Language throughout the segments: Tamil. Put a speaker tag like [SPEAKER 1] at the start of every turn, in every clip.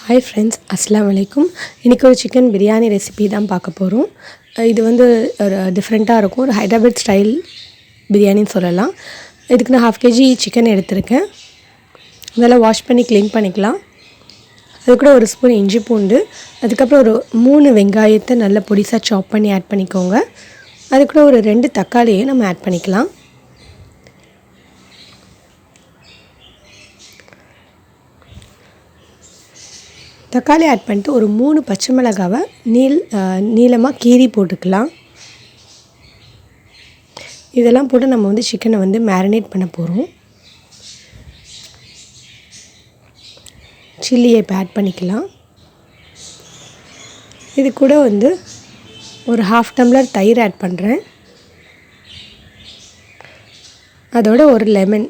[SPEAKER 1] Hi friends, Assalamu alaikum. இன்னைக்கு ஒரு chicken biryani recipe தான் பார்க்க போறோம். இது வந்து ஒரு டிஃபரண்டா இருக்கும். ஒரு ஹைதராபாத் ஸ்டைல் பிரியாணின்னு சொல்லலாம். இதுக்கு நான் 1/2 kg chicken எடுத்துர்க்கேன். நல்லா வாஷ் பண்ணி க்ளீன் பண்ணிக்கலாம். அது கூட ஒரு ஸ்பூன் இஞ்சி பூண்டு, அதுக்கு அப்புறம் ஒரு 3 வெங்காயத்தை நல்லா பொடிசா சாப் பண்ணி ஆட் பண்ணிக்கோங்க. அது கூட ஒரு 2 தக்காளியை நம்ம ஆட் பண்ணிக்கலாம். தக்காளி ஆட் பண்ணிட்டு ஒரு 3 பச்சை மிளகாவை நீளமாக கீறி போட்டுக்கலாம். இதெல்லாம் போட்டு நம்ம வந்து சிக்கனை வந்து மேரினேட் பண்ண போகிறோம். சில்லியை இப்போ ஆட் பண்ணிக்கலாம். இது கூட வந்து ஒரு 1/2 டம்ளர் தயிர் ஆட் பண்ணுறேன். அதோட ஒரு லெமன்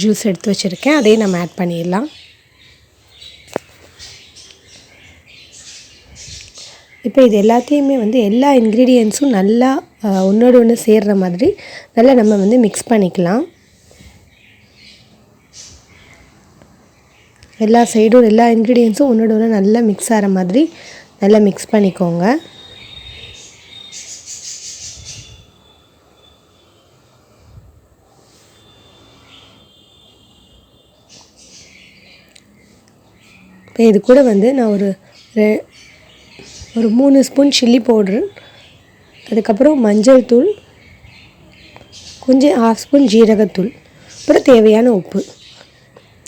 [SPEAKER 1] ஜூஸ் எடுத்து வச்சுருக்கேன், அதையும் நம்ம ஆட் பண்ணிடலாம். இப்போ இது எல்லாத்தையுமே வந்து எல்லா இன்க்ரீடியன்ட்ஸும் நல்லா ஒன்றோடு ஒன்று சேர்கிற மாதிரி நல்லா நம்ம வந்து மிக்ஸ் பண்ணிக்கலாம். எல்லா சைடும் எல்லா இன்க்ரீடியன்ட்ஸும் ஒன்றோடு ஒன்று நல்லா மிக்ஸ் ஆகிற மாதிரி நல்லா மிக்ஸ் பண்ணிக்கோங்க. இப்போ இது கூட வந்து நான் ஒரு 3 ஸ்பூன் சில்லி பவுட்ரு, அதுக்கப்புறம் மஞ்சள் தூள், கொஞ்சம் 1/2 ஸ்பூன் ஜீரகத்தூள், அப்புறம் தேவையான உப்பு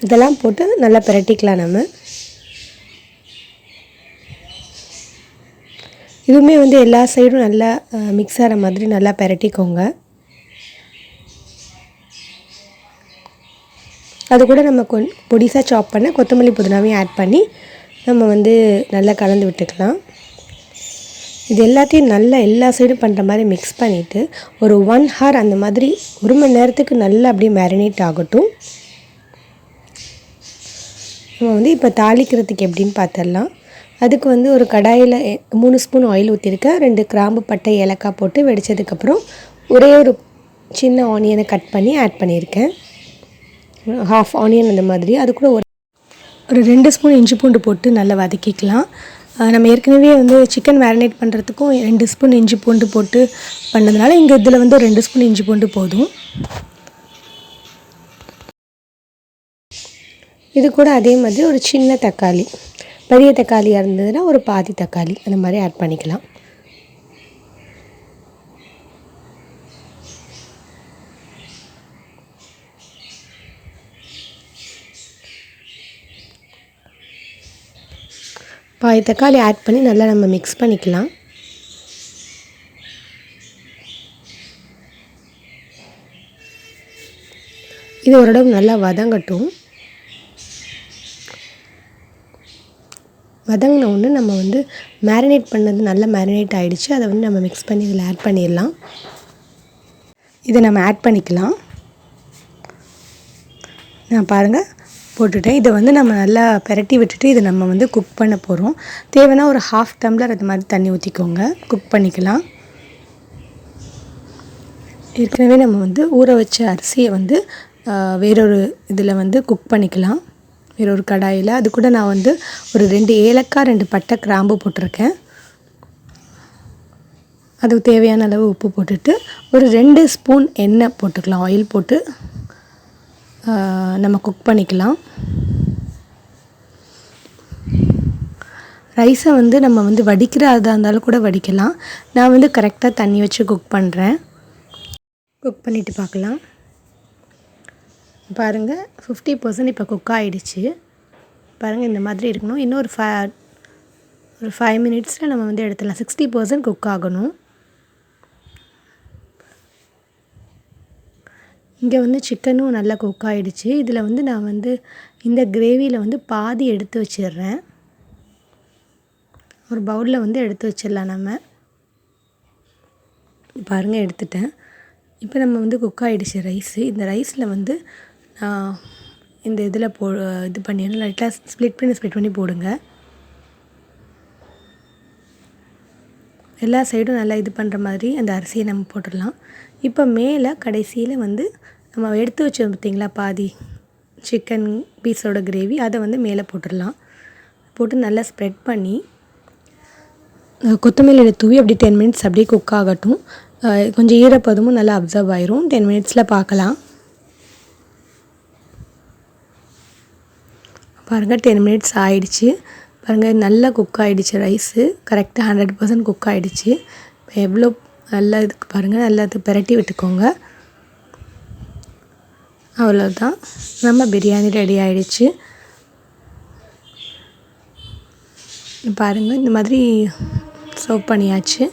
[SPEAKER 1] இதெல்லாம் போட்டு நல்லா பிரட்டிக்கலாம். நம்ம இதுவுமே வந்து எல்லா சைடும் நல்லா மிக்ஸ் ஆகிற மாதிரி நல்லா பிரட்டிக்கோங்க. அது கூட நம்ம பொடிசாக சாப் பண்ண கொத்தமல்லி புதினாவையும் ஆட் பண்ணி நம்ம வந்து நல்லா கலந்து விட்டுக்கலாம். இது எல்லாத்தையும் நல்லா எல்லா சைடும் பண்ணுற மாதிரி மிக்ஸ் பண்ணிவிட்டு ஒரு 1 hour அந்த மாதிரி 1 மணி நேரத்துக்கு நல்லா அப்படியே மேரினேட் ஆகட்டும். நம்ம வந்து இப்போ தாளிக்கிறதுக்கு எப்படின்னு பார்த்துடலாம். அதுக்கு வந்து ஒரு கடாயில் 3 ஸ்பூன் ஆயில் ஊற்றிருக்கேன். 2 கிராம்பு, பட்டை, ஏலக்காய் போட்டு வெடித்ததுக்கப்புறம் ஒரே ஒரு சின்ன ஆனியனை கட் பண்ணி ஆட் பண்ணியிருக்கேன். 1/2 ஆனியன் அந்த மாதிரி. அது கூட ஒரு 2 ஸ்பூன் இஞ்சி பூண்டு போட்டு நல்லா வதக்கிக்கலாம். நம்ம ஏற்கனவே வந்து சிக்கன் மேரினேட் பண்ணுறதுக்கும் 2 ஸ்பூன் இஞ்சி பூண்டு போட்டு பண்ணதுனால இங்கே இதில் வந்து ஒரு 2 ஸ்பூன் இஞ்சி பூண்டு போதும். இது கூட அதே மாதிரி ஒரு சின்ன தக்காளி, பெரிய தக்காளியாக இருந்ததுன்னா ஒரு பாதி தக்காளி அந்த மாதிரி ஆட் பண்ணிக்கலாம். பாதி தக்காளி ஆட் பண்ணி நல்லா நம்ம மிக்ஸ் பண்ணிக்கலாம். இது ஓரளவு நல்லா வதங்கட்டும். வதங்கின ஒன்று நம்ம வந்து மேரினேட் பண்ணது நல்லா மேரினேட் ஆகிடுச்சு. அதை வந்து நம்ம மிக்ஸ் பண்ணி இதில் ஆட் பண்ணிடலாம். இதை நம்ம ஆட் பண்ணிக்கலாம். நான் பாருங்கள் போட்டுட்டேன். இதை வந்து நம்ம நல்லா பிரட்டி விட்டுட்டு இதை நம்ம வந்து குக் பண்ண போகிறோம். தேவைன்னா ஒரு 1/2 டம்ளர் அது மாதிரி தண்ணி ஊற்றிக்கோங்க, குக் பண்ணிக்கலாம். ஏற்கனவே நம்ம வந்து ஊற வச்ச அரிசியை வந்து வேறொரு இதில் வந்து குக் பண்ணிக்கலாம், வேறொரு கடாயில். அது கூட நான் வந்து ஒரு 2 ஏலக்காய், 2 பட்டை, கிராம்பு போட்டிருக்கேன். அதுக்கு தேவையான அளவு உப்பு போட்டுட்டு ஒரு 2 ஸ்பூன் எண்ணெய் போட்டுக்கலாம், ஆயில் போட்டு நம்ம குக் பண்ணிக்கலாம். ரைஸை வந்து நம்ம வந்து வடிக்கிறதா இருந்தாலும் கூட வடிக்கலாம். நான் வந்து கரெக்டாக தண்ணி வச்சு குக் பண்ணுறேன். குக் பண்ணிவிட்டு பார்க்கலாம். பாருங்கள் 50% இப்போ குக் ஆகிடுச்சு. பாருங்கள் இந்த மாதிரி இருக்கணும். இன்னும் ஒரு 5 மினிட்ஸில் நம்ம வந்து எடுத்துடலாம். 60% குக் ஆகணும். இங்கே வந்து சிக்கனும் நல்லா குக் ஆகிடுச்சு. இதில் வந்து நான் வந்து இந்த கிரேவியில் வந்து பாதி எடுத்து வச்சிடுறேன். ஒரு பவுலில் வந்து எடுத்து வச்சிடலாம் நம்ம. பாருங்கள் எடுத்துட்டேன். இப்போ நம்ம வந்து குக் ஆகிடுச்சு ரைஸு. இந்த ரைஸில் வந்து இந்த இதில் இது பண்ணிடணும். லைட்டாக ஸ்ப்ளிட் பண்ணி போடுங்க. எல்லா சைடும் நல்லா இது பண்ணுற மாதிரி அந்த அரிசியை நம்ம போட்டுடலாம். இப்போ மேலே கடைசியில் வந்து நம்ம எடுத்து வச்சோம் பார்த்திங்களா பாதி சிக்கன் பீஸோட கிரேவி, அதை வந்து மேலே போட்டுடலாம். போட்டு நல்லா ஸ்ப்ரெட் பண்ணி கொத்தமல்லியில தூவி அப்படி 10 மினிட்ஸ் அப்படியே குக் ஆகட்டும். கொஞ்சம் ஈரப்பதமும் நல்லா அப்சர்வ் ஆயிரும். 10 மினிட்ஸில் பார்க்கலாம். பாருங்கள் 10 மினிட்ஸ் ஆயிடுச்சு. பாருங்கள் நல்லா குக் ஆகிடுச்சு. ரைஸு கரெக்டாக 100% குக் ஆகிடுச்சு. இப்போ எவ்வளோ நல்லா இதுக்கு பாருங்கள், நல்லா இது பிரட்டி விட்டுக்கோங்க. அவ்வளோதான், நம்ம பிரியாணி ரெடி ஆகிடுச்சு. பாருங்கள் இந்த மாதிரி சர்வ் பண்ணியாச்சு.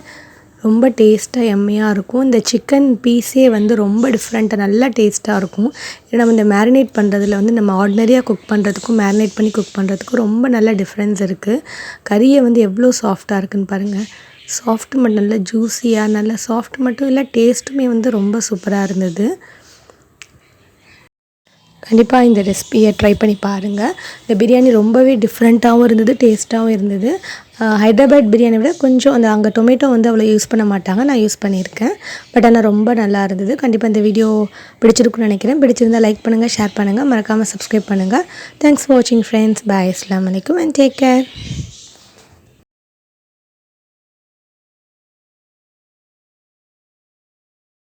[SPEAKER 1] ரொம்ப டேஸ்ட்டாக எம்மியாக இருக்கும். இந்த சிக்கன் பீஸே வந்து ரொம்ப டிஃப்ரெண்ட்டாக நல்லா டேஸ்ட்டாக இருக்கும். ஏன்னா நம்ம இந்த மேரினேட் பண்ணுறதுல வந்து நம்ம ஆர்டினரியாக குக் பண்ணுறதுக்கும் மேரினேட் பண்ணி குக் பண்ணுறதுக்கும் ரொம்ப நல்ல டிஃப்ரென்ஸ் இருக்குது. கறியை வந்து எவ்வளோ சாஃப்டாக இருக்குதுன்னு பாருங்கள். சாஃப்ட் மட்டும் நல்லா ஜூஸியாக, நல்லா சாஃப்ட் மட்டும் இல்லை, டேஸ்ட்டுமே வந்து ரொம்ப சூப்பராக இருந்தது. கண்டிப்பாக இந்த ரெசிபியை ட்ரை பண்ணி பாருங்கள். இந்த பிரியாணி ரொம்பவே டிஃப்ரெண்ட்டாகவும் இருந்தது, டேஸ்ட்டாகவும் இருந்தது. ஹைதராபாத் பிரியாணி விட கொஞ்சம் அங்கே டொமேட்டோ வந்து அவ்வளோ யூஸ் பண்ண மாட்டாங்க, நான் யூஸ் பண்ணியிருக்கேன். பட் ஆனால் ரொம்ப நல்லா இருந்தது. கண்டிப்பாக இந்த வீடியோ பிடிச்சிருக்குன்னு நினைக்கிறேன். பிடிச்சிருந்தால் லைக் பண்ணுங்கள், ஷேர் பண்ணுங்கள், மறக்காமல் சப்ஸ்கிரைப் பண்ணுங்கள். தேங்க்ஸ் ஃபார் வாட்சிங் ஃப்ரெண்ட்ஸ். பாய், அஸ்ஸலாமு அலைக்கும் அண்ட் டேக் கேர்.